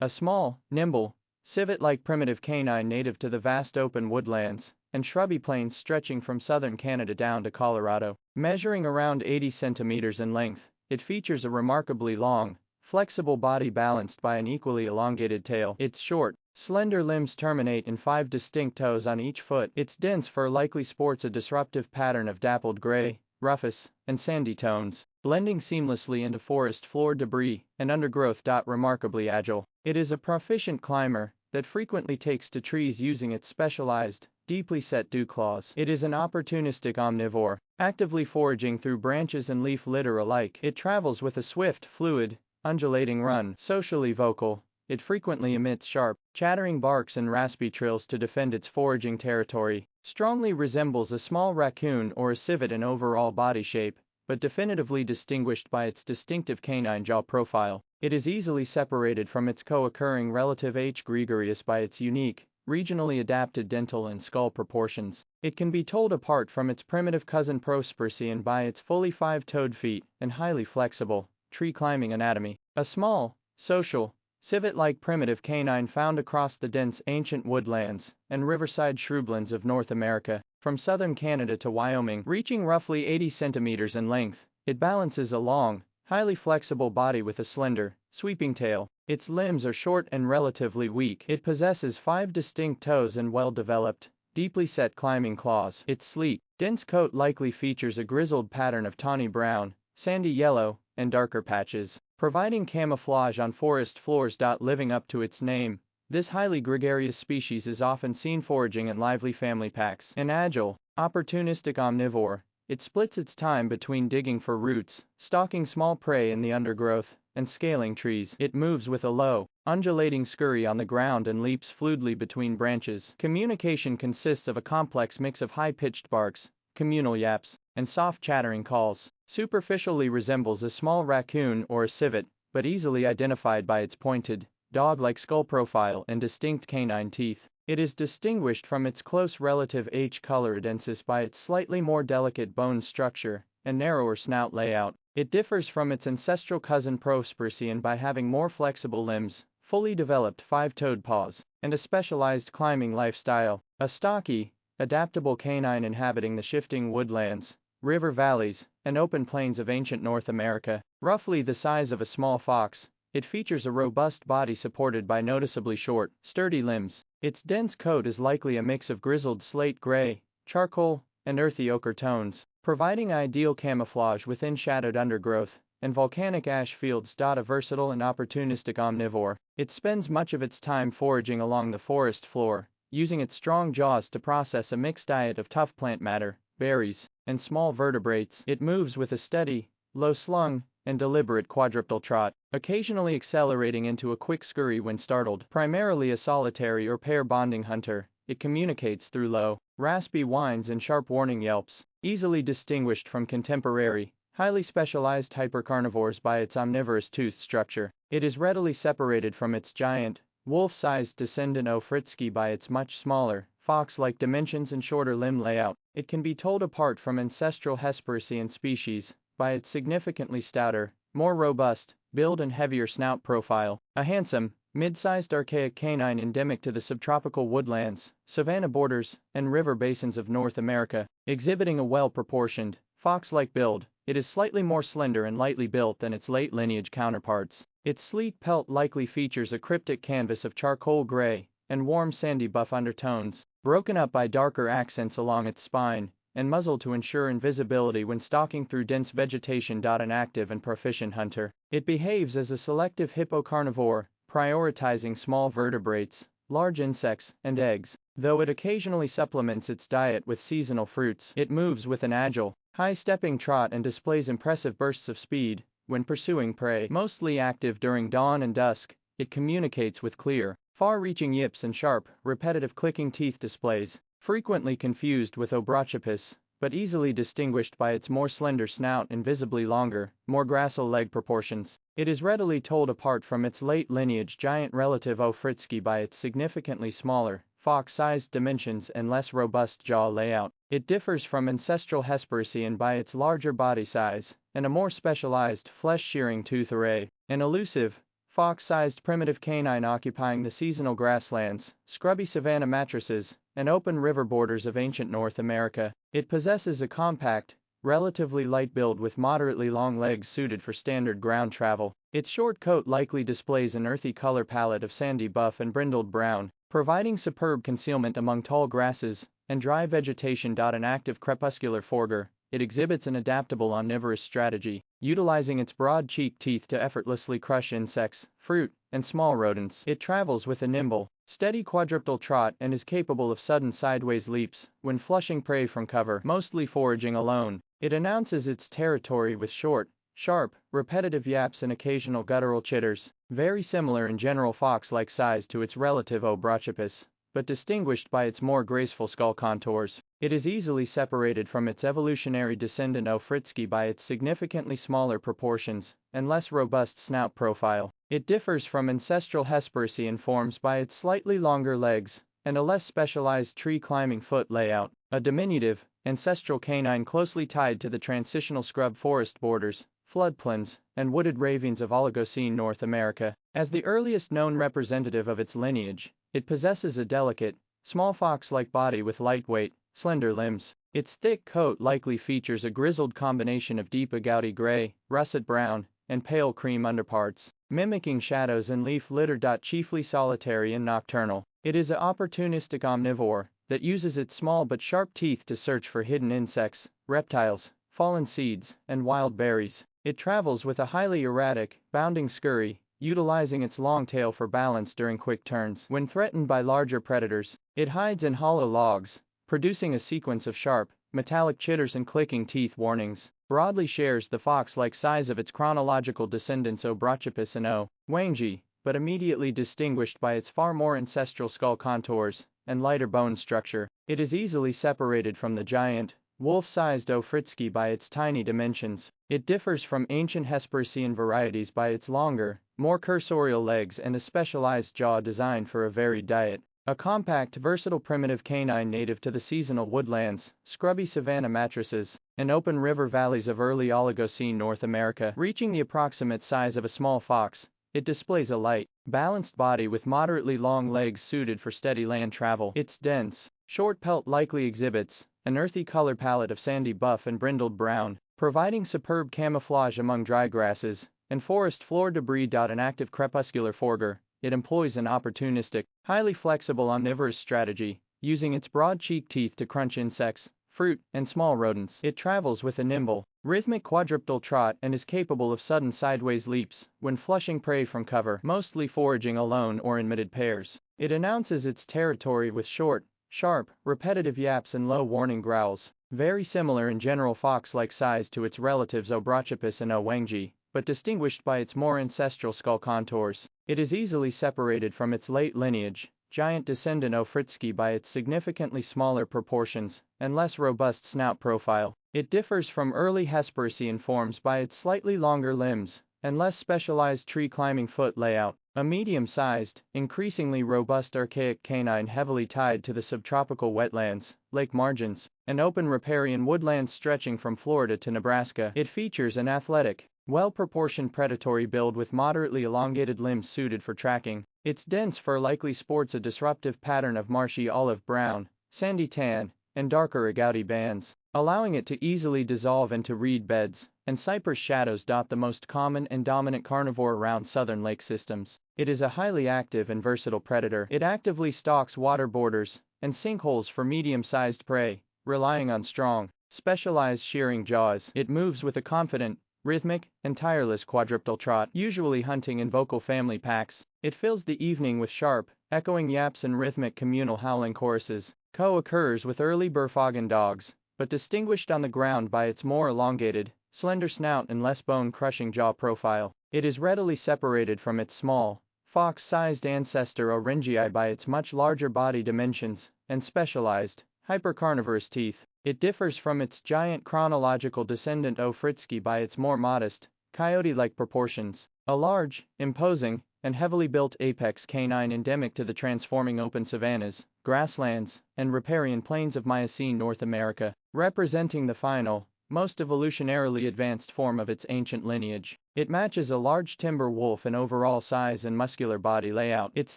A small, nimble, civet-like primitive canine native to the vast open woodlands and shrubby plains stretching from southern Canada down to Colorado. Measuring around 80 centimeters in length, it features a remarkably long, flexible body balanced by an equally elongated tail. Its short, slender limbs terminate in 5 distinct toes on each foot. Its dense fur likely sports a disruptive pattern of dappled gray, rufous, and sandy tones, blending seamlessly into forest floor debris and undergrowth. Remarkably agile, it is a proficient climber that frequently takes to trees using its specialized, deeply set dew claws. It is an opportunistic omnivore, actively foraging through branches and leaf litter alike. It travels with a swift, fluid, undulating run. Socially vocal, it frequently emits sharp, chattering barks and raspy trills to defend its foraging territory. Strongly resembles a small raccoon or a civet in overall body shape, but definitively distinguished by its distinctive canine jaw profile. It is easily separated from its co-occurring relative H. gregarius by its unique, regionally adapted dental and skull proportions. It can be told apart from its primitive cousin Prospercian by its fully 5-toed feet and highly flexible, tree-climbing anatomy. A small, social, civet-like primitive canine found across the dense ancient woodlands and riverside shrublands of North America, from southern Canada to Wyoming. Reaching roughly 80 centimeters in length, it balances a long, highly flexible body with a slender, sweeping tail. Its limbs are short and relatively weak. It possesses 5 distinct toes and well-developed, deeply set climbing claws. Its sleek, dense coat likely features a grizzled pattern of tawny brown, sandy yellow, and darker patches, providing camouflage on forest floors. Living up to its name, this highly gregarious species is often seen foraging in lively family packs. An agile, opportunistic omnivore, it splits its time between digging for roots, stalking small prey in the undergrowth, and scaling trees. It moves with a low, undulating scurry on the ground and leaps fluidly between branches. Communication consists of a complex mix of high-pitched barks, communal yaps, and soft chattering calls. Superficially resembles a small raccoon or a civet, but easily identified by its pointed, dog-like skull profile and distinct canine teeth. It is distinguished from its close relative H. coloradensis by its slightly more delicate bone structure and narrower snout layout. It differs from its ancestral cousin Prospercian by having more flexible limbs, fully developed 5-toed paws, and a specialized climbing lifestyle. A stocky, adaptable canine inhabiting the shifting woodlands, river valleys, and open plains of ancient North America. Roughly the size of a small fox, it features a robust body supported by noticeably short, sturdy limbs. Its dense coat is likely a mix of grizzled slate gray, charcoal, and earthy ochre tones, providing ideal camouflage within shadowed undergrowth and volcanic ash fields. A versatile and opportunistic omnivore, it spends much of its time foraging along the forest floor, using its strong jaws to process a mixed diet of tough plant matter, berries, and small vertebrates. It moves with a steady, low-slung, and deliberate quadrupedal trot, occasionally accelerating into a quick scurry when startled. Primarily a solitary or pair bonding hunter, it communicates through low, raspy whines and sharp warning yelps, easily distinguished from contemporary, highly specialized hypercarnivores by its omnivorous tooth structure. It is readily separated from its giant, wolf-sized descendant O. fritzkii by its much smaller, fox-like dimensions and shorter limb layout. It can be told apart from ancestral Hesperician species by its significantly stouter, more robust build and heavier snout profile. A handsome, mid-sized archaic canine endemic to the subtropical woodlands, savanna borders, and river basins of North America. Exhibiting a well-proportioned, fox-like build, it is slightly more slender and lightly built than its late lineage counterparts. Its sleek pelt likely features a cryptic canvas of charcoal gray and warm sandy buff undertones, broken up by darker accents along its spine and muzzle to ensure invisibility when stalking through dense vegetation. An active and proficient hunter, it behaves as a selective hippocarnivore, prioritizing small vertebrates, large insects, and eggs. Though it occasionally supplements its diet with seasonal fruits, it moves with an agile, high-stepping trot and displays impressive bursts of speed when pursuing prey. Mostly active during dawn and dusk, it communicates with clear, far-reaching yips and sharp, repetitive clicking teeth displays. Frequently confused with Obrachopus, but easily distinguished by its more slender snout and visibly longer, more gracile leg proportions. It is readily told apart from its late lineage giant relative O. fritzkii by its significantly smaller, fox-sized dimensions and less robust jaw layout. It differs from ancestral Hesperician by its larger body size and a more specialized flesh-shearing tooth array. An elusive, fox-sized primitive canine occupying the seasonal grasslands, scrubby savanna matrices, and open river borders of ancient North America. It possesses a compact, relatively light build with moderately long legs suited for standard ground travel. Its short coat likely displays an earthy color palette of sandy buff and brindled brown, providing superb concealment among tall grasses and dry vegetation. An active crepuscular foreger, it exhibits an adaptable omnivorous strategy, utilizing its broad cheek teeth to effortlessly crush insects, fruit, and small rodents. It travels with a nimble, steady quadrupedal trot and is capable of sudden sideways leaps when flushing prey from cover, mostly foraging alone. It announces its territory with short, sharp, repetitive yaps and occasional guttural chitters, very similar in general fox-like size to its relative O. brachypus, but distinguished by its more graceful skull contours. It is easily separated from its evolutionary descendant O. fritzkii by its significantly smaller proportions and less robust snout profile. It differs from ancestral Hesperician forms by its slightly longer legs and a less specialized tree-climbing foot layout, a diminutive, ancestral canine closely tied to the transitional scrub forest borders, floodplains, and wooded ravines of Oligocene North America. As the earliest known representative of its lineage, it possesses a delicate, small fox-like body with lightweight, slender limbs. Its thick coat likely features a grizzled combination of deep agouti gray, russet brown, and pale cream underparts, mimicking shadows and leaf litter. Chiefly solitary and nocturnal, it is an opportunistic omnivore that uses its small but sharp teeth to search for hidden insects, reptiles, fallen seeds, and wild berries. It travels with a highly erratic, bounding scurry, utilizing its long tail for balance during quick turns. When threatened by larger predators, it hides in hollow logs, producing a sequence of sharp, metallic chitters and clicking teeth warnings. Broadly shares the fox-like size of its chronological descendants O. brachypus and O. wangi, but immediately distinguished by its far more ancestral skull contours and lighter bone structure. It is easily separated from the giant, wolf-sized O. fritzkii by its tiny dimensions. It differs from ancient Hesperician varieties by its longer, more cursorial legs and a specialized jaw designed for a varied diet. A compact, versatile primitive canine native to the seasonal woodlands, scrubby savanna matrices, and open river valleys of early Oligocene North America. Reaching the approximate size of a small fox, it displays a light, balanced body with moderately long legs suited for steady land travel. Its dense, short pelt likely exhibits an earthy color palette of sandy buff and brindled brown, providing superb camouflage among dry grasses and forest floor debris. An active crepuscular foreger, it employs an opportunistic, highly flexible omnivorous strategy, using its broad cheek teeth to crunch insects, fruit, and small rodents. It travels with a nimble, rhythmic quadrupedal trot and is capable of sudden sideways leaps when flushing prey from cover, mostly foraging alone or in mated pairs. It announces its territory with short, sharp, repetitive yaps and low warning growls, very similar in general fox-like size to its relatives O. brachypus and O. wangi, but distinguished by its more ancestral skull contours. It is easily separated from its late lineage, giant descendant O. fritzkii by its significantly smaller proportions and less robust snout profile. It differs from early Hesperician forms by its slightly longer limbs and less specialized tree-climbing foot layout. A medium-sized, increasingly robust archaic canine heavily tied to the subtropical wetlands, lake margins, and open riparian woodlands stretching from Florida to Nebraska. It features an athletic, well-proportioned predatory build with moderately elongated limbs suited for tracking. Its dense fur likely sports a disruptive pattern of marshy olive brown, sandy tan, and darker agouti bands, allowing it to easily dissolve into reed beds and cypress shadows. The most common and dominant carnivore around southern lake systems, it is a highly active and versatile predator. It actively stalks water borders and sinkholes for medium-sized prey, relying on strong, specialized shearing jaws. It moves with a confident, rhythmic, and tireless quadrupedal trot, usually hunting in vocal family packs. It fills the evening with sharp, echoing yaps and rhythmic communal howling choruses. Co-occurs with early Berfagen dogs, but distinguished on the ground by its more elongated, slender snout and less bone-crushing jaw profile. It is readily separated from its small, fox-sized ancestor Oringii by its much larger body dimensions and specialized, hypercarnivorous teeth. It differs from its giant chronological descendant O. fritzkii by its more modest, coyote-like proportions. A large, imposing, and heavily built apex canine endemic to the transforming open savannas, grasslands, and riparian plains of Miocene North America, representing the final, most evolutionarily advanced form of its ancient lineage. It matches a large timber wolf in overall size and muscular body layout. Its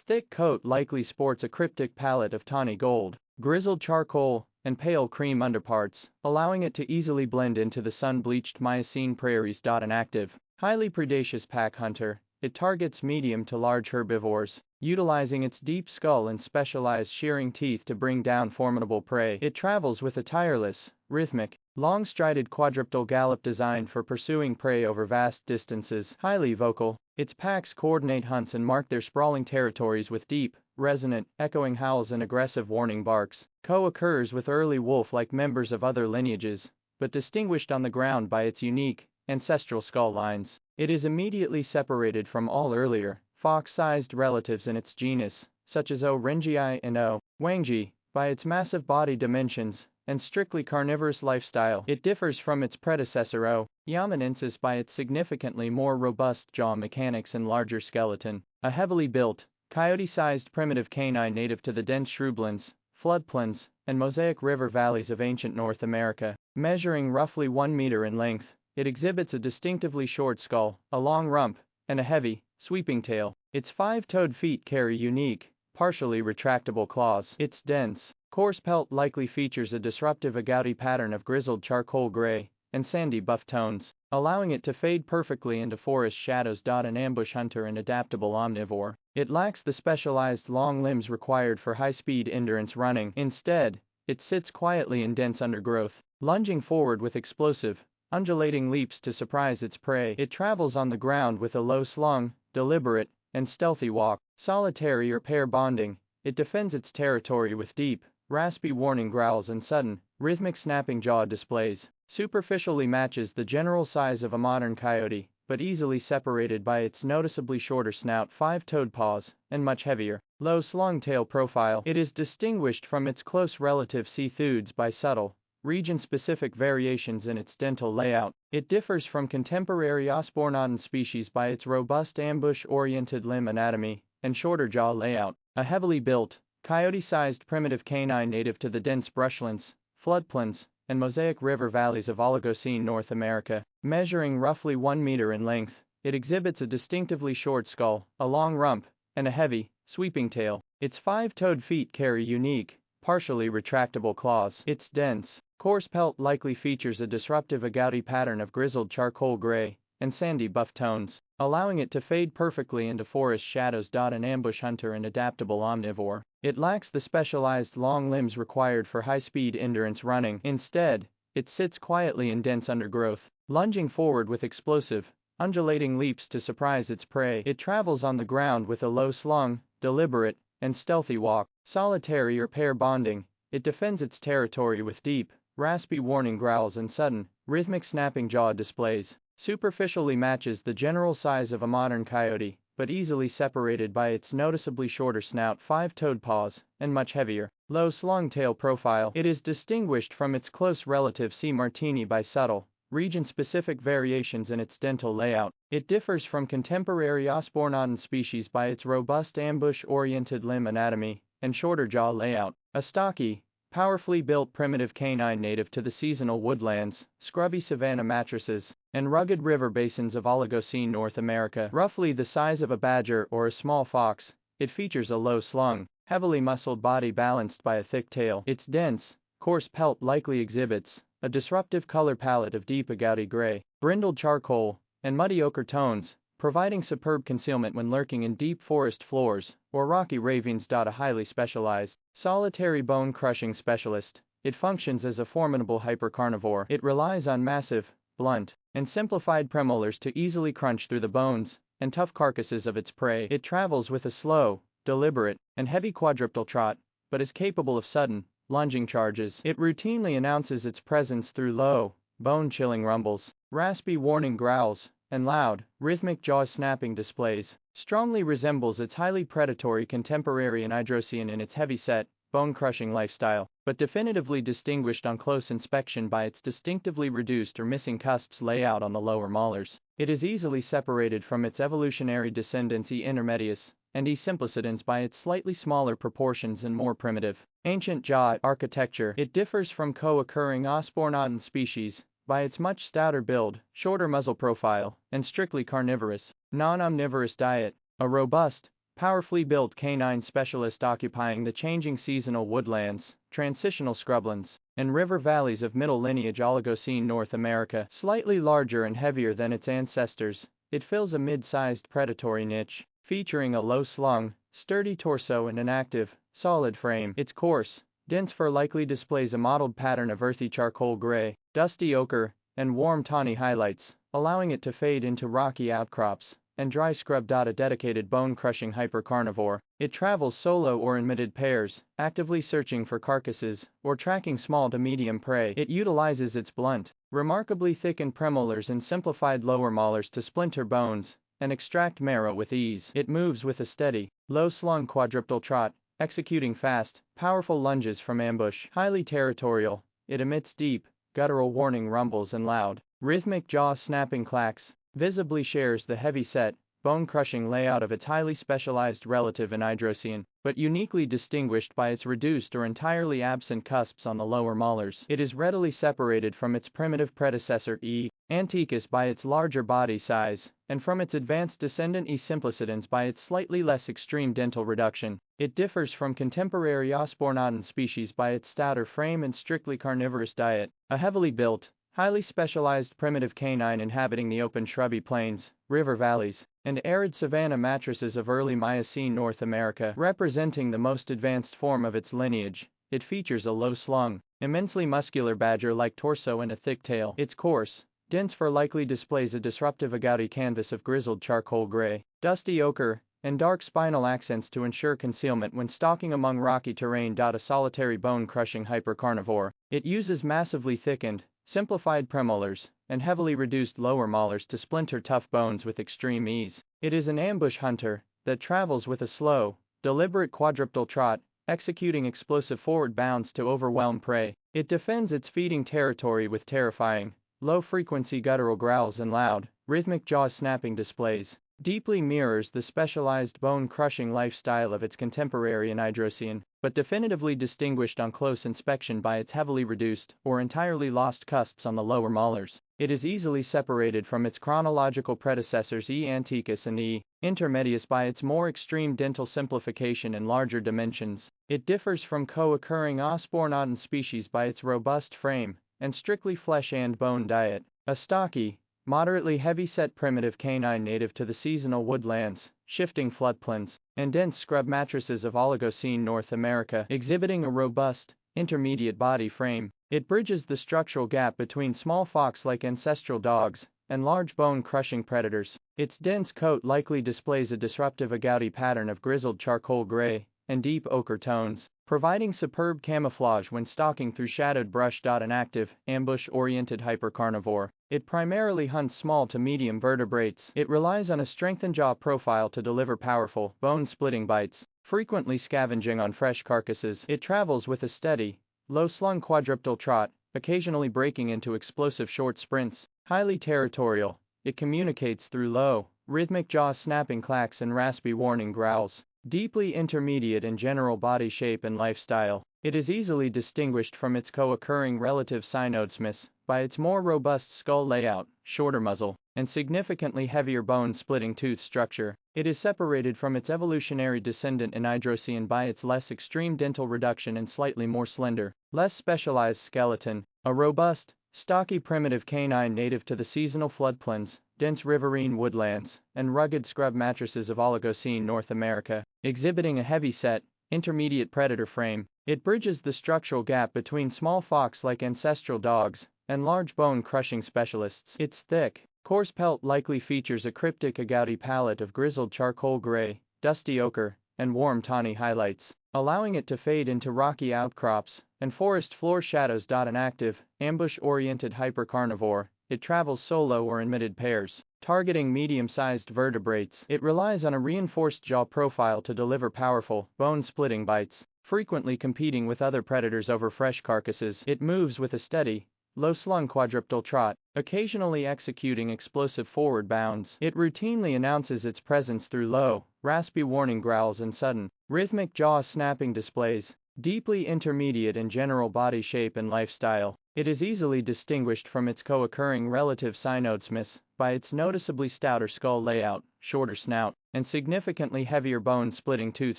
thick coat likely sports a cryptic palette of tawny gold, grizzled charcoal, and pale cream underparts, allowing it to easily blend into the sun-bleached Miocene prairies. An active, highly predaceous pack hunter, it targets medium to large herbivores, utilizing its deep skull and specialized shearing teeth to bring down formidable prey. It travels with a tireless, rhythmic, long-strided quadrupedal gallop designed for pursuing prey over vast distances. Highly vocal, its packs coordinate hunts and mark their sprawling territories with deep, resonant, echoing howls and aggressive warning barks. Co-occurs with early wolf-like members of other lineages, but distinguished on the ground by its unique, ancestral skull lines. It is immediately separated from all earlier, fox-sized relatives in its genus, such as O. rengii and O. wangji, by its massive body dimensions and strictly carnivorous lifestyle. It differs from its predecessor O. yamanensis by its significantly more robust jaw mechanics and larger skeleton. A heavily built, coyote-sized primitive canine native to the dense shrublands, floodplains, and mosaic river valleys of ancient North America. Measuring roughly 1 meter in length, it exhibits a distinctively short skull, a long rump, and a heavy, sweeping tail. Its 5-toed feet carry unique, partially retractable claws. Its dense, coarse pelt likely features a disruptive agouti pattern of grizzled charcoal gray and sandy buff tones, allowing it to fade perfectly into forest shadows. An ambush hunter and adaptable omnivore, it lacks the specialized long limbs required for high-speed endurance running. Instead, it sits quietly in dense undergrowth, lunging forward with explosive, undulating leaps to surprise its prey. It travels on the ground with a low-slung, deliberate, and stealthy walk. Solitary or pair bonding, it defends its territory with deep, raspy warning growls and sudden, rhythmic snapping jaw displays. Superficially matches the general size of a modern coyote, but easily separated by its noticeably shorter snout, 5-toed paws, and much heavier, low-slung tail profile. It is distinguished from its close relative C-thuds by subtle, region-specific variations in its dental layout. It differs from contemporary Osbornodon species by its robust ambush-oriented limb anatomy and shorter jaw layout. A heavily built, coyote-sized primitive canine native to the dense brushlands, floodplains, and mosaic river valleys of Oligocene North America. Measuring roughly 1 meter in length, it exhibits a distinctively short skull, a long rump, and a heavy, sweeping tail. Its 5-toed feet carry unique, partially retractable claws. Its dense, coarse pelt likely features a disruptive agouti pattern of grizzled charcoal gray and sandy buff tones, allowing it to fade perfectly into forest shadows. An ambush hunter and adaptable omnivore, it lacks the specialized long limbs required for high-speed endurance running. Instead, it sits quietly in dense undergrowth, lunging forward with explosive, undulating leaps to surprise its prey. It travels on the ground with a low-slung, deliberate, and stealthy walk. Solitary or pair bonding, it defends its territory with deep, raspy warning growls and sudden, rhythmic snapping jaw displays. Superficially matches the general size of a modern coyote, but easily separated by its noticeably shorter snout, 5-toed paws, and much heavier, low-slung tail profile. It is distinguished from its close relative C. martini by subtle, region-specific variations in its dental layout. It differs from contemporary Osbornodon species by its robust ambush-oriented limb anatomy and shorter jaw layout. A stocky, powerfully built primitive canine native to the seasonal woodlands, scrubby savanna matrices, and rugged river basins of Oligocene North America. Roughly the size of a badger or a small fox, it features a low-slung, heavily muscled body balanced by a thick tail. Its dense, coarse pelt likely exhibits a disruptive color palette of deep agouti gray, brindled charcoal, and muddy ochre tones, providing superb concealment when lurking in deep forest floors or rocky ravines. A highly specialized, solitary bone-crushing specialist, it functions as a formidable hypercarnivore. It relies on massive, blunt, and simplified premolars to easily crunch through the bones and tough carcasses of its prey. It travels with a slow, deliberate, and heavy quadrupedal trot, but is capable of sudden, lunging charges. It routinely announces its presence through low, bone-chilling rumbles, raspy warning growls, and loud, rhythmic jaw-snapping displays. Strongly resembles its highly predatory contemporary Anhydrosian in its heavy-set, bone-crushing lifestyle, but definitively distinguished on close inspection by its distinctively reduced or missing cusps layout on the lower molars. It is easily separated from its evolutionary descendants E. intermedius and E. simplicidans by its slightly smaller proportions and more primitive, ancient jaw architecture. It differs from co-occurring Osbornodon species by its much stouter build, shorter muzzle profile, and strictly carnivorous, non-omnivorous diet. A robust, powerfully built canine specialist occupying the changing seasonal woodlands, transitional scrublands, and river valleys of middle lineage Oligocene North America. Slightly larger and heavier than its ancestors, it fills a mid-sized predatory niche, featuring a low-slung, sturdy torso and an active, solid frame. Its coarse, dense fur likely displays a mottled pattern of earthy charcoal gray, dusty ochre, and warm tawny highlights, allowing it to fade into rocky outcrops and dry scrub. A dedicated bone-crushing hypercarnivore, it travels solo or in mated pairs, actively searching for carcasses or tracking small to medium prey. It utilizes its blunt, remarkably thickened premolars and simplified lower molars to splinter bones and extract marrow with ease. It moves with a steady, low-slung quadrupedal trot, executing fast, powerful lunges from ambush. Highly territorial, it emits deep, guttural warning rumbles and loud, rhythmic jaw-snapping clacks, visibly shares the heavy-set, bone-crushing layout of its highly specialized relative Anhydrosian, but uniquely distinguished by its reduced or entirely absent cusps on the lower molars. It is readily separated from its primitive predecessor E. antiquus by its larger body size, and from its advanced descendant E. simplicitans by its slightly less extreme dental reduction. It differs from contemporary Osbornodon species by its stouter frame and strictly carnivorous diet. A heavily built, highly specialized primitive canine inhabiting the open shrubby plains, river valleys, and arid savanna matrices of early Miocene North America. Representing the most advanced form of its lineage, it features a low-slung, immensely muscular badger-like torso and a thick tail. Its coarse, dense fur likely displays a disruptive agouti canvas of grizzled charcoal gray, dusty ochre, and dark spinal accents to ensure concealment when stalking among rocky terrain. A solitary bone-crushing hypercarnivore, it uses massively thickened, simplified premolars, and heavily reduced lower molars to splinter tough bones with extreme ease. It is an ambush hunter that travels with a slow, deliberate quadrupedal trot, executing explosive forward bounds to overwhelm prey. It defends its feeding territory with terrifying, low-frequency guttural growls and loud, rhythmic jaw-snapping displays. Deeply mirrors the specialized bone-crushing lifestyle of its contemporary Anhydrosian, but definitively distinguished on close inspection by its heavily reduced or entirely lost cusps on the lower molars. It is easily separated from its chronological predecessors E. antiquus and E. intermedius by its more extreme dental simplification and larger dimensions. It differs from co-occurring Osbornodon species by its robust frame and strictly flesh and bone diet. A stocky, moderately heavy-set primitive canine native to the seasonal woodlands, shifting floodplains, and dense scrub matrices of Oligocene North America. Exhibiting a robust, intermediate body frame, it bridges the structural gap between small fox-like ancestral dogs and large bone-crushing predators. Its dense coat likely displays a disruptive agouti pattern of grizzled charcoal gray and deep ochre tones, providing superb camouflage when stalking through shadowed brush. An active, ambush-oriented hypercarnivore, it primarily hunts small to medium vertebrates. It relies on a strengthened jaw profile to deliver powerful, bone-splitting bites, frequently scavenging on fresh carcasses. It travels with a steady, low-slung quadrupedal trot, occasionally breaking into explosive short sprints. Highly territorial, it communicates through low, rhythmic jaw-snapping clacks and raspy warning growls. Deeply intermediate in general body shape and lifestyle, it is easily distinguished from its co-occurring relative Cynodesmus by its more robust skull layout, shorter muzzle, and significantly heavier bone-splitting tooth structure. It is separated from its evolutionary descendant Anhydrosian by its less extreme dental reduction and slightly more slender, less specialized skeleton. A robust, stocky primitive canine native to the seasonal floodplains, dense riverine woodlands, and rugged scrub matrices of Oligocene North America. Exhibiting a heavy-set, intermediate predator frame, it bridges the structural gap between small fox-like ancestral dogs and large bone-crushing specialists. Its thick, coarse pelt likely features a cryptic agouti palette of grizzled charcoal gray, dusty ochre, and warm tawny highlights, allowing it to fade into rocky outcrops and forest floor shadows. An active, ambush-oriented hypercarnivore, it travels solo or in mated pairs, targeting medium-sized vertebrates. It relies on a reinforced jaw profile to deliver powerful, bone-splitting bites, frequently competing with other predators over fresh carcasses. It moves with a steady, low-slung quadrupedal trot, occasionally executing explosive forward bounds. It routinely announces its presence through low, raspy warning growls and sudden, rhythmic jaw-snapping displays. Deeply intermediate in general body shape and lifestyle, It is easily distinguished from its co-occurring relative Cynodsmus by its noticeably stouter skull layout, shorter snout, and significantly heavier bone-splitting tooth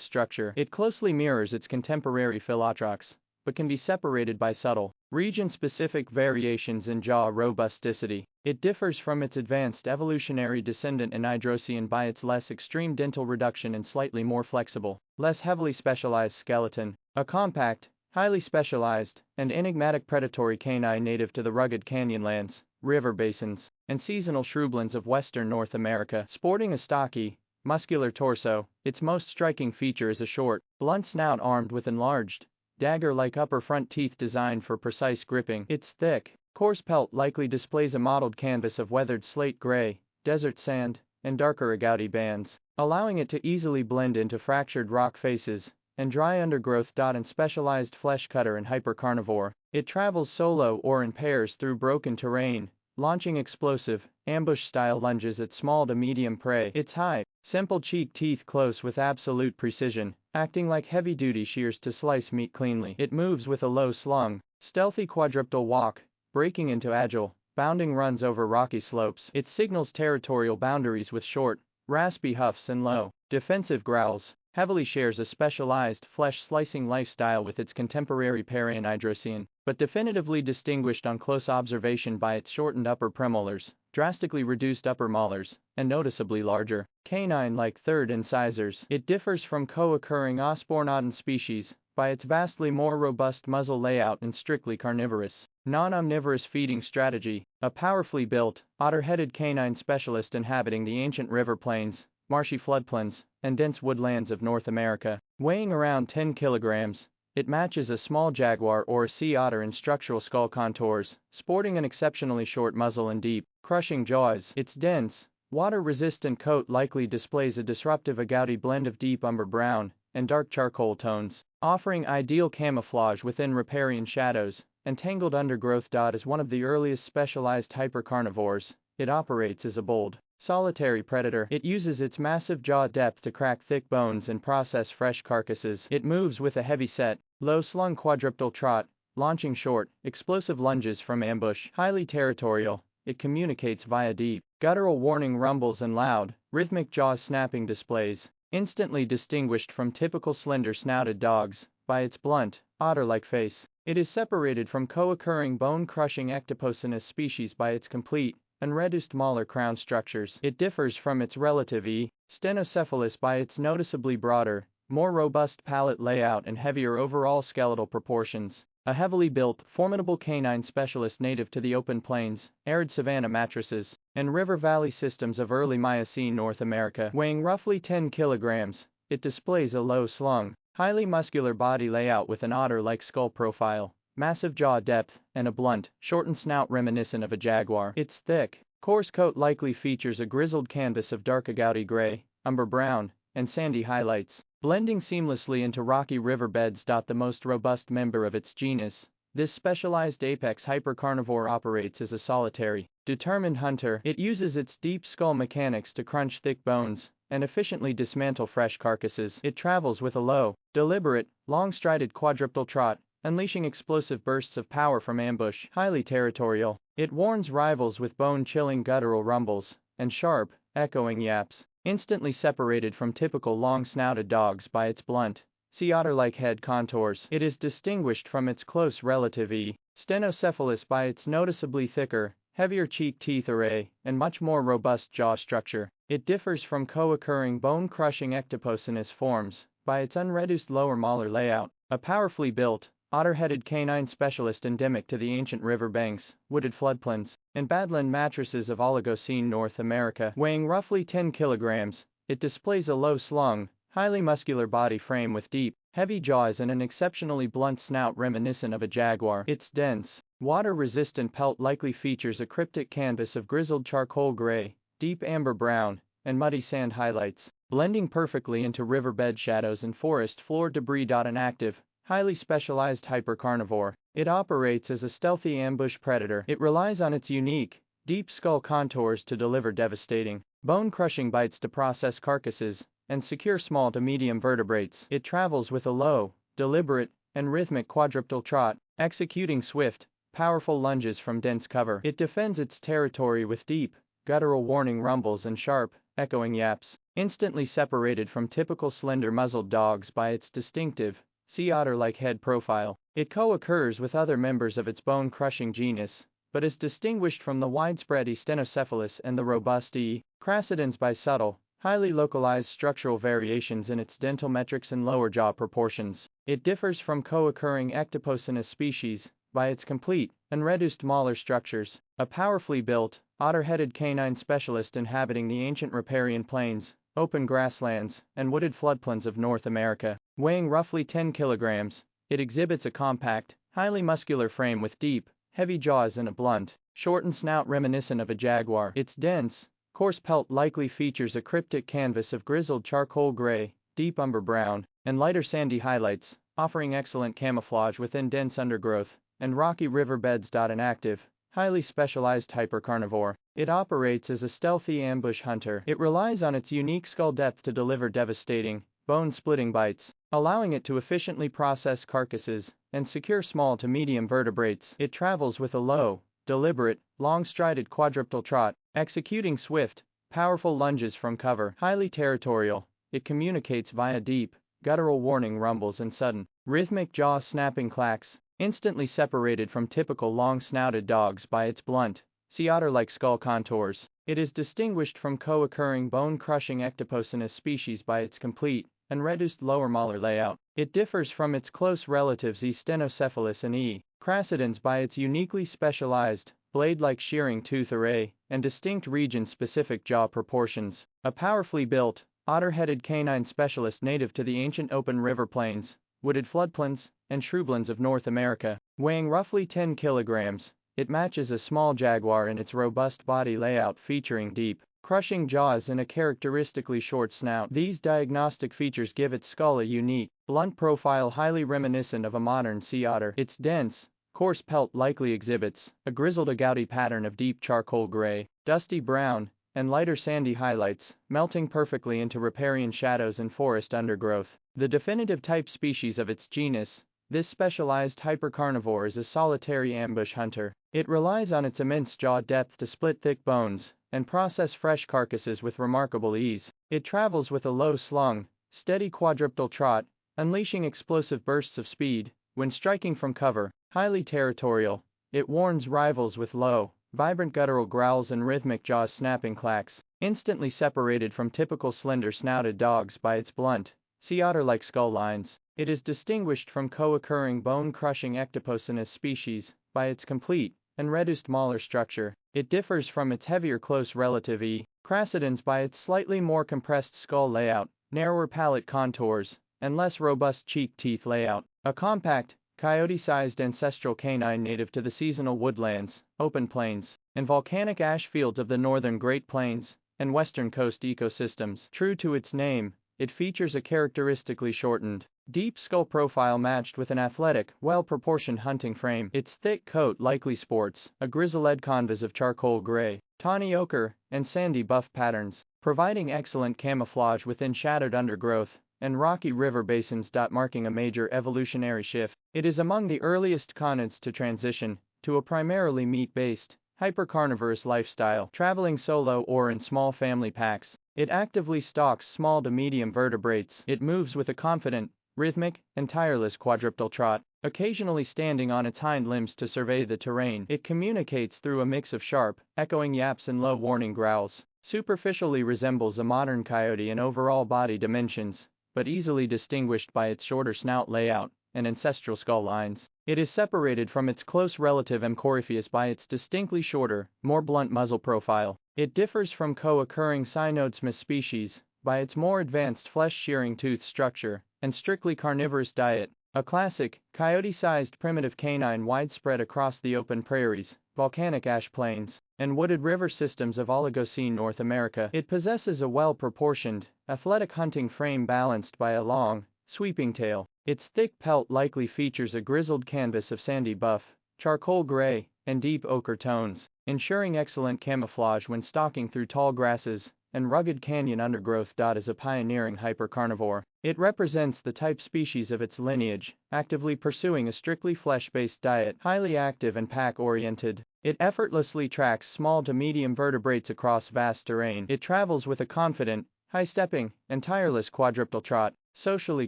structure. It closely mirrors its contemporary Philotrox, but can be separated by subtle, region-specific variations in jaw robusticity. It differs from its advanced evolutionary descendant Anhydrosian by its less extreme dental reduction and slightly more flexible, less heavily specialized skeleton. A compact, highly specialized, and enigmatic predatory canine native to the rugged canyonlands, river basins, and seasonal shrublands of western North America. Sporting a stocky, muscular torso, its most striking feature is a short, blunt snout armed with enlarged, dagger-like upper front teeth designed for precise gripping. Its thick, coarse pelt likely displays a mottled canvas of weathered slate gray, desert sand, and darker agouti bands, allowing it to easily blend into fractured rock faces and dry undergrowth. And specialized flesh cutter and hypercarnivore, it travels solo or in pairs through broken terrain, launching explosive, ambush-style lunges at small to medium prey. Its high, simple cheek teeth close with absolute precision, acting like heavy-duty shears to slice meat cleanly. It moves with a low-slung, stealthy quadrupedal walk, breaking into agile, bounding runs over rocky slopes. It signals territorial boundaries with short, raspy huffs and low, defensive growls. Heavily shares a specialized flesh-slicing lifestyle with its contemporary pair Anhydrosian, but definitively distinguished on close observation by its shortened upper premolars, drastically reduced upper molars, and noticeably larger, canine-like third incisors. It differs from co-occurring Osbornodon species by its vastly more robust muzzle layout and strictly carnivorous, non-omnivorous feeding strategy. A powerfully built, otter-headed canine specialist inhabiting the ancient river plains, marshy floodplains, and dense woodlands of North America. Weighing around 10 kilograms, it matches a small jaguar or a sea otter in structural skull contours, sporting an exceptionally short muzzle and deep, crushing jaws. Its dense, water-resistant coat likely displays a disruptive agouti blend of deep umber brown and dark charcoal tones, offering ideal camouflage within riparian shadows and tangled undergrowth. As one of the earliest specialized hypercarnivores, it operates as a bold, solitary predator. It uses its massive jaw depth to crack thick bones and process fresh carcasses. It moves with a heavy-set, low-slung quadrupedal trot, launching short, explosive lunges from ambush. Highly territorial, it communicates via deep, guttural warning rumbles and loud, rhythmic jaw-snapping displays. Instantly distinguished from typical slender-snouted dogs by its blunt, otter-like face. It is separated from co-occurring bone-crushing Ectopocinus species by its complete and reduced molar crown structures. It differs from its relative E. stenocephalus by its noticeably broader, more robust palate layout and heavier overall skeletal proportions. A heavily built, formidable canine specialist native to the open plains, arid savanna matrices, and river valley systems of early Miocene North America. Weighing roughly 10 kilograms, it displays a low-slung, highly muscular body layout with an otter-like skull profile, massive jaw depth, and a blunt, shortened snout reminiscent of a jaguar. Its thick, coarse coat likely features a grizzled canvas of dark agouti gray, umber brown, and sandy highlights, blending seamlessly into rocky riverbeds. The most robust member of its genus, this specialized apex hypercarnivore operates as a solitary, determined hunter. It uses its deep skull mechanics to crunch thick bones and efficiently dismantle fresh carcasses. It travels with a low, deliberate, long-strided quadrupedal trot, unleashing explosive bursts of power from ambush. Highly territorial, it warns rivals with bone-chilling guttural rumbles and sharp, echoing yaps. Instantly separated from typical long-snouted dogs by its blunt, sea otter-like head contours. It is distinguished from its close relative E. stenocephalus by its noticeably thicker, heavier cheek teeth array and much more robust jaw structure. It differs from co-occurring bone-crushing Ectopocinus forms by its unreduced lower molar layout. A powerfully built, otter-headed canine specialist endemic to the ancient river banks, wooded floodplains, and badland matrices of Oligocene North America. Weighing roughly 10 kilograms, it displays a low-slung, highly muscular body frame with deep, heavy jaws and an exceptionally blunt snout reminiscent of a jaguar. Its dense, water-resistant pelt likely features a cryptic canvas of grizzled charcoal gray, deep amber brown, and muddy sand highlights, blending perfectly into riverbed shadows and forest floor debris. An active, highly specialized hypercarnivore, it operates as a stealthy ambush predator. It relies on its unique, deep skull contours to deliver devastating, bone-crushing bites to process carcasses and secure small to medium vertebrates. It travels with a low, deliberate, and rhythmic quadrupedal trot, executing swift, powerful lunges from dense cover. It defends its territory with deep, guttural warning rumbles and sharp, echoing yaps, instantly separated from typical slender-muzzled dogs by its distinctive, sea otter-like head profile. It co-occurs with other members of its bone-crushing genus, but is distinguished from the widespread E. stenocephalus and the robust E. crassidens by subtle, highly localized structural variations in its dental metrics and lower jaw proportions. It differs from co-occurring Ectopocinus species by its complete and reduced molar structures, a powerfully built, otter-headed canine specialist inhabiting the ancient riparian plains, open grasslands, and wooded floodplains of North America. Weighing roughly 10 kilograms, it exhibits a compact, highly muscular frame with deep, heavy jaws and a blunt, shortened snout reminiscent of a jaguar. Its dense, coarse pelt likely features a cryptic canvas of grizzled charcoal gray, deep umber brown, and lighter sandy highlights, offering excellent camouflage within dense undergrowth and rocky riverbeds. An active, highly specialized hypercarnivore, it operates as a stealthy ambush hunter. It relies on its unique skull depth to deliver devastating, bone-splitting bites, allowing it to efficiently process carcasses and secure small to medium vertebrates. It travels with a low, deliberate, long-strided quadrupedal trot, executing swift, powerful lunges from cover. Highly territorial, it communicates via deep, guttural warning rumbles and sudden, rhythmic jaw-snapping clacks, instantly separated from typical long-snouted dogs by its blunt, sea otter-like skull contours. It is distinguished from co-occurring bone-crushing Ectopocinus species by its complete and reduced lower molar layout. It differs from its close relatives E. stenocephalus and E. crassidens by its uniquely specialized, blade-like shearing tooth array and distinct region-specific jaw proportions. A powerfully built, otter-headed canine specialist native to the ancient open river plains, wooded floodplains, and shrublands of North America. Weighing roughly 10 kilograms, it matches a small jaguar in its robust body layout featuring deep, crushing jaws and a characteristically short snout. These diagnostic features give its skull a unique, blunt profile highly reminiscent of a modern sea otter. Its dense, coarse pelt likely exhibits a grizzled agouti pattern of deep charcoal gray, dusty brown, and lighter sandy highlights, melting perfectly into riparian shadows and forest undergrowth. The definitive type species of its genus, this specialized hypercarnivore is a solitary ambush hunter. It relies on its immense jaw depth to split thick bones and process fresh carcasses with remarkable ease. It travels with a low-slung, steady quadrupedal trot, unleashing explosive bursts of speed when striking from cover. Highly territorial, it warns rivals with low, vibrant guttural growls and rhythmic jaw-snapping clacks, instantly separated from typical slender-snouted dogs by its blunt, sea otter-like skull lines. It is distinguished from co-occurring bone-crushing Ectopocinus species by its complete and reduced molar structure. It differs from its heavier close relative E. crassidens by its slightly more compressed skull layout, narrower palate contours, and less robust cheek teeth layout. A compact, coyote-sized ancestral canine native to the seasonal woodlands, open plains, and volcanic ash fields of the northern Great Plains and western coast ecosystems. True to its name, it features a characteristically shortened, deep skull profile matched with an athletic, well-proportioned hunting frame. Its thick coat likely sports a grizzled canvas of charcoal gray, tawny ochre, and sandy buff patterns, providing excellent camouflage within shadowed undergrowth and rocky river basins. Marking a major evolutionary shift. It is among the earliest canids to transition to a primarily meat-based, hypercarnivorous lifestyle, traveling solo or in small family packs. It actively stalks small to medium vertebrates. It moves with a confident, rhythmic, and tireless quadrupedal trot, occasionally standing on its hind limbs to survey the terrain. It communicates through a mix of sharp, echoing yaps and low warning growls. Superficially resembles a modern coyote in overall body dimensions, but easily distinguished by its shorter snout layout and ancestral skull lines. It is separated from its close relative M. corypheus by its distinctly shorter, more blunt muzzle profile. It differs from co-occurring Cynodesmus species by its more advanced flesh-shearing tooth structure and strictly carnivorous diet. A classic, coyote-sized primitive canine widespread across the open prairies, volcanic ash plains, and wooded river systems of Oligocene North America. It possesses a well-proportioned, athletic hunting frame balanced by a long, sweeping tail. Its thick pelt likely features a grizzled canvas of sandy buff, charcoal gray, and deep ochre tones, ensuring excellent camouflage when stalking through tall grasses and rugged canyon undergrowth. Is a pioneering hypercarnivore. It represents the type species of its lineage, actively pursuing a strictly flesh-based diet, highly active and pack-oriented. It effortlessly tracks small to medium vertebrates across vast terrain. It travels with a confident, high-stepping, and tireless quadrupedal trot. Socially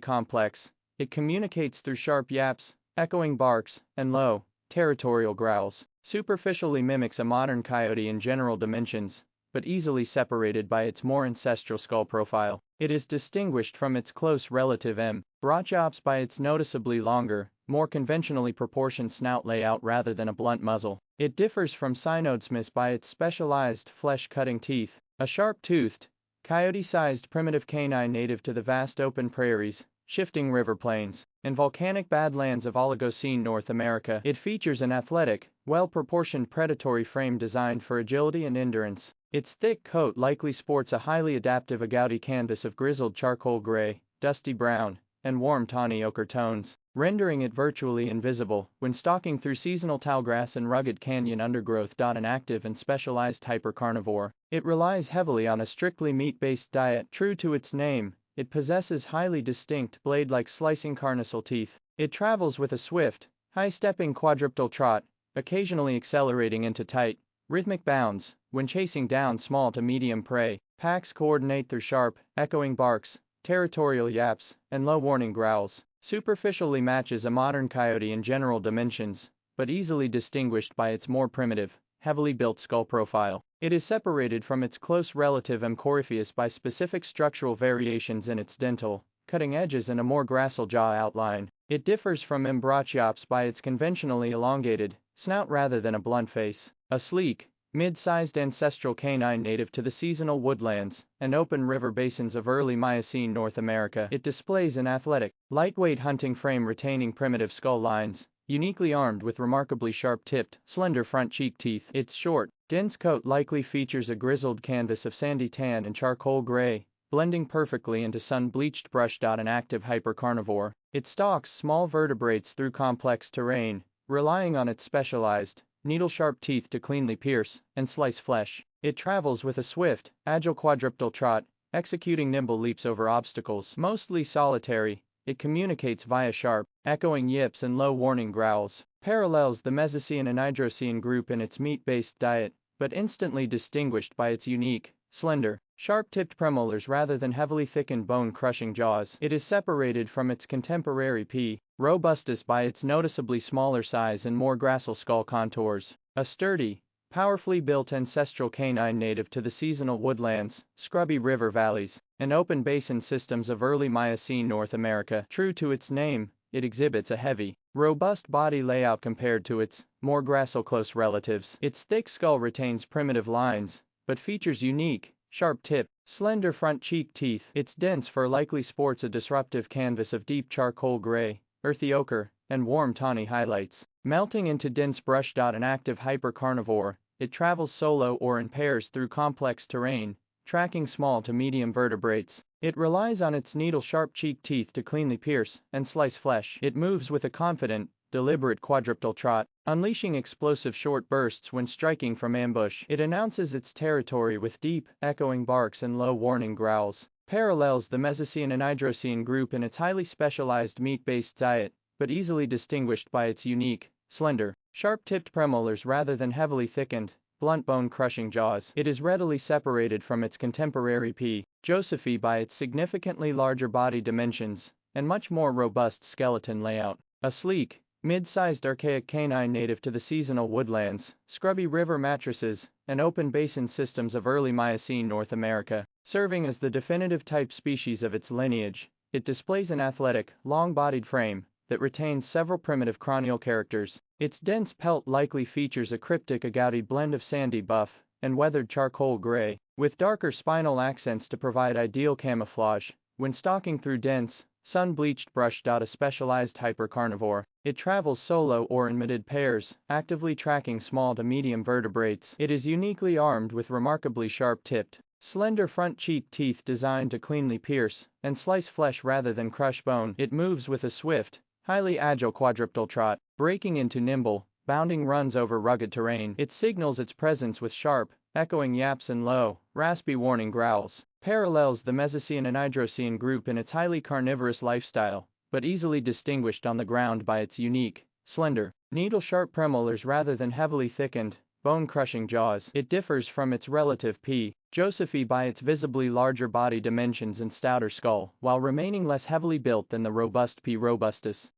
complex, it communicates through sharp yaps, echoing barks, and low, territorial growls. Superficially mimics a modern coyote in general dimensions, but easily separated by its more ancestral skull profile. It is distinguished from its close relative M. brachiops by its noticeably longer, more conventionally proportioned snout layout rather than a blunt muzzle. It differs from Cynodesmus by its specialized flesh-cutting teeth, a sharp-toothed, coyote-sized primitive canine native to the vast open prairies, shifting river plains, and volcanic badlands of Oligocene North America. It features an athletic, well-proportioned predatory frame designed for agility and endurance. Its thick coat likely sports a highly adaptive agouti canvas of grizzled charcoal gray, dusty brown, and warm tawny ochre tones, rendering it virtually invisible when stalking through seasonal tallgrass and rugged canyon undergrowth. An active and specialized hypercarnivore, it relies heavily on a strictly meat-based diet. True to its name, it possesses highly distinct blade-like slicing carnassial teeth. It travels with a swift, high-stepping quadrupedal trot, occasionally accelerating into tight, rhythmic bounds when chasing down small to medium prey. Packs coordinate through sharp, echoing barks, territorial yaps, and low warning growls. Superficially matches a modern coyote in general dimensions, but easily distinguished by its more primitive, heavily built skull profile. It is separated from its close relative M. coryphaeus by specific structural variations in its dental, cutting edges and a more gracile jaw outline. It differs from M. brachiops by its conventionally elongated snout rather than a blunt face. A sleek, mid-sized ancestral canine native to the seasonal woodlands and open river basins of early Miocene North America. It displays an athletic, lightweight hunting frame retaining primitive skull lines, uniquely armed with remarkably sharp-tipped, slender front cheek teeth. Its short, dense coat likely features a grizzled canvas of sandy tan and charcoal gray, blending perfectly into sun-bleached brush. An active hypercarnivore, it stalks small vertebrates through complex terrain, relying on its specialized, needle-sharp teeth to cleanly pierce and slice flesh. It travels with a swift, agile quadrupedal trot, executing nimble leaps over obstacles. Mostly solitary, it communicates via sharp, echoing yips and low warning growls. Parallels the Mesocene and Hydrocene group in its meat-based diet, but instantly distinguished by its unique, slender, sharp-tipped premolars rather than heavily thickened bone-crushing jaws. It is separated from its contemporary P. robustus by its noticeably smaller size and more gracile skull contours. A sturdy, powerfully built ancestral canine native to the seasonal woodlands, scrubby river valleys, and open basin systems of early Miocene North America. True to its name, it exhibits a heavy, robust body layout compared to its more gracile close relatives. Its thick skull retains primitive lines, but features unique, sharp-tipped, slender front cheek teeth. Its dense fur likely sports a disruptive canvas of deep charcoal gray, earthy ochre, and warm tawny highlights, melting into dense brush. An active hypercarnivore, it travels solo or in pairs through complex terrain, tracking small to medium vertebrates. It relies on its needle-sharp cheek teeth to cleanly pierce and slice flesh. It moves with a confident, deliberate quadrupedal trot, unleashing explosive short bursts when striking from ambush. It announces its territory with deep, echoing barks and low warning growls. Parallels the Mesocene and Hydrocene group in its highly specialized meat-based diet, but easily distinguished by its unique, slender, sharp-tipped premolars rather than heavily thickened, blunt bone-crushing jaws. It is readily separated from its contemporary P. josephi by its significantly larger body dimensions and much more robust skeleton layout. A sleek, mid-sized archaic canine native to the seasonal woodlands, scrubby river matrices, and open basin systems of early Miocene North America. Serving as the definitive type species of its lineage, it displays an athletic, long-bodied frame that retains several primitive cranial characters. Its dense pelt likely features a cryptic agouti blend of sandy buff and weathered charcoal gray, with darker spinal accents to provide ideal camouflage when stalking through dense, sun-bleached brush. A specialized hypercarnivore, it travels solo or in mated pairs, actively tracking small to medium vertebrates. It is uniquely armed with remarkably sharp-tipped, slender front cheek teeth designed to cleanly pierce and slice flesh rather than crush bone. It moves with a swift, highly agile quadrupedal trot, breaking into nimble, bounding runs over rugged terrain. It signals its presence with sharp, echoing yaps and low, raspy warning growls, parallels the Mesocene and Hydrocene group in its highly carnivorous lifestyle, but easily distinguished on the ground by its unique, slender, needle-sharp premolars rather than heavily thickened, bone-crushing jaws. It differs from its relative P. josephi by its visibly larger body dimensions and stouter skull, while remaining less heavily built than the robust P. robustus.